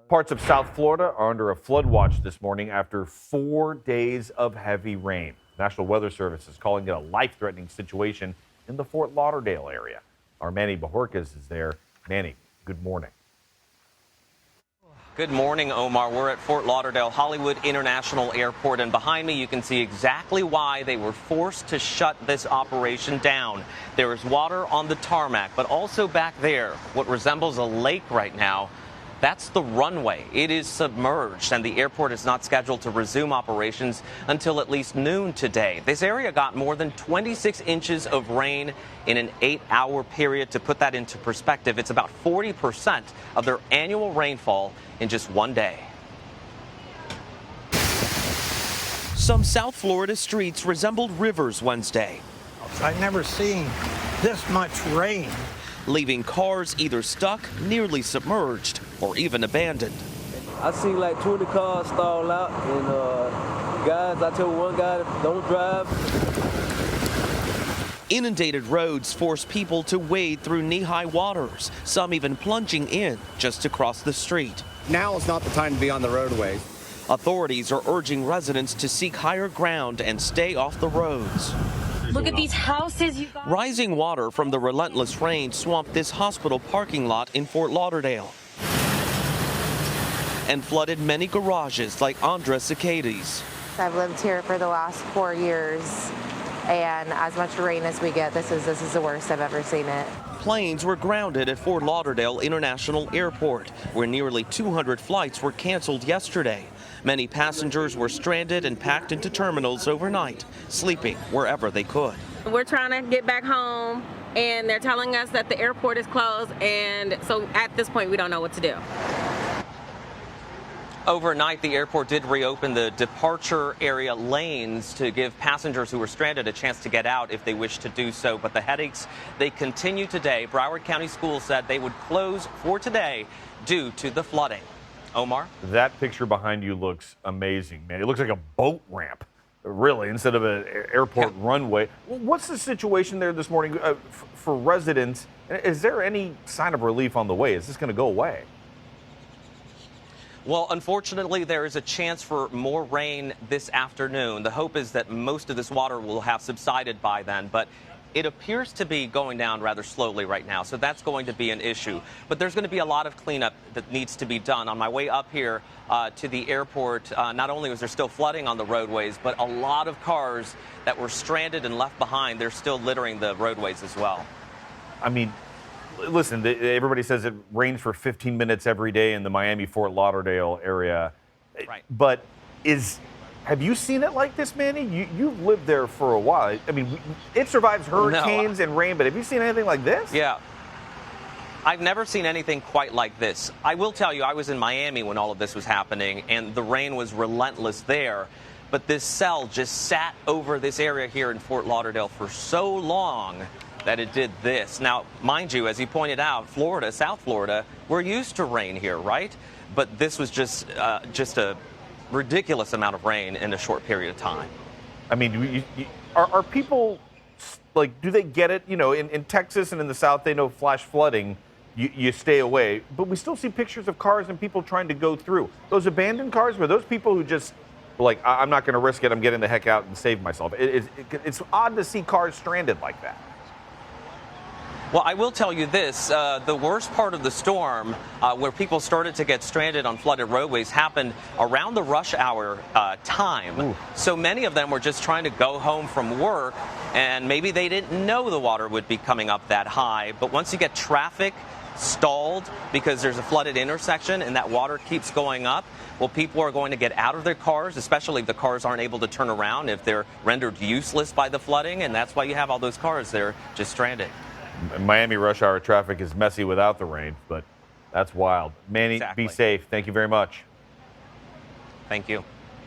Parts of South Florida are under a flood watch this morning after 4 days of heavy rain. National Weather Service is calling it a life-threatening situation in the Fort Lauderdale area. Our Manuel Bojorquez is there. Manny, good morning. Good morning, Omar. We're at Fort Lauderdale Hollywood International Airport, and behind me you can see exactly why they were forced to shut this operation down. There is water on the tarmac, but also back there, what resembles a lake right now. That's the runway. It is submerged, and the airport is not scheduled to resume operations until at least noon today. This area got more than 26 inches of rain in an 8-hour period. To put that into perspective, it's about 40% of their annual rainfall in just one day. Some South Florida streets resembled rivers Wednesday. I've never seen this much rain, leaving cars either stuck, nearly submerged, or even abandoned. I seen like 20 cars stall out, and guys, I told one guy, don't drive. Inundated roads force people to wade through knee-high waters, some even plunging in just to cross the street. Now is not the time to be on the roadways. Authorities are urging residents to seek higher ground and stay off the roads. Look at these houses, you guys. Rising water from the relentless rain swamped this hospital parking lot in Fort Lauderdale and flooded many garages like Andres Cicades. I've lived here for the last 4 years, and as much rain as we get, this is the worst I've ever seen it. Planes were grounded at Fort Lauderdale International Airport, where nearly 200 flights were canceled yesterday. Many passengers were stranded and packed into terminals overnight, sleeping wherever they could. We're trying to get back home, and they're telling us that the airport is closed, and so at this point we don't know what to do. Overnight, the airport did reopen the departure area lanes to give passengers who were stranded a chance to get out if they wish to do so. But the headaches, they continue today. Broward County Schools said they would close for today due to the flooding. Omar? That picture behind you looks amazing, man. It looks like a boat ramp, really, instead of an airport runway. What's the situation there this morning for residents? Is there any sign of relief on the way? Is this going to go away? Well, unfortunately, there is a chance for more rain this afternoon. The hope is that most of this water will have subsided by then, but it appears to be going down rather slowly right now, so that's going to be an issue. But there's going to be a lot of cleanup that needs to be done. On my way up here to the airport, not only was there still flooding on the roadways, but a lot of cars that were stranded and left behind, they're still littering the roadways as well. I mean, listen, everybody says it rains for 15 minutes every day in the Miami-Fort Lauderdale area. Right. But have you seen it like this, Manny? You've lived there for a while. I mean, it survives hurricanes and rain, but have you seen anything like this? Yeah. I've never seen anything quite like this. I will tell you, I was in Miami when all of this was happening, and the rain was relentless there. But this cell just sat over this area here in Fort Lauderdale for so long that it did this. Now, mind you, as you pointed out, Florida, South Florida, we're used to rain here, right? But this was just a ridiculous amount of rain in a short period of time. I mean, are people, like, do they get it? You know, in Texas and in the South, they know flash flooding, you stay away. But we still see pictures of cars and people trying to go through. Those abandoned cars, were those people who just, like, I'm not going to risk it, I'm getting the heck out and save myself. It's odd to see cars stranded like that. Well, I will tell you this, the worst part of the storm, where people started to get stranded on flooded roadways, happened around the rush hour time. Ooh. So many of them were just trying to go home from work, and maybe they didn't know the water would be coming up that high. But once you get traffic stalled because there's a flooded intersection and that water keeps going up, well, people are going to get out of their cars, especially if the cars aren't able to turn around, if they're rendered useless by the flooding, and that's why you have all those cars there just stranded. Miami rush hour traffic is messy without the rain, but that's wild. Manny, Be safe. Thank you very much. Thank you.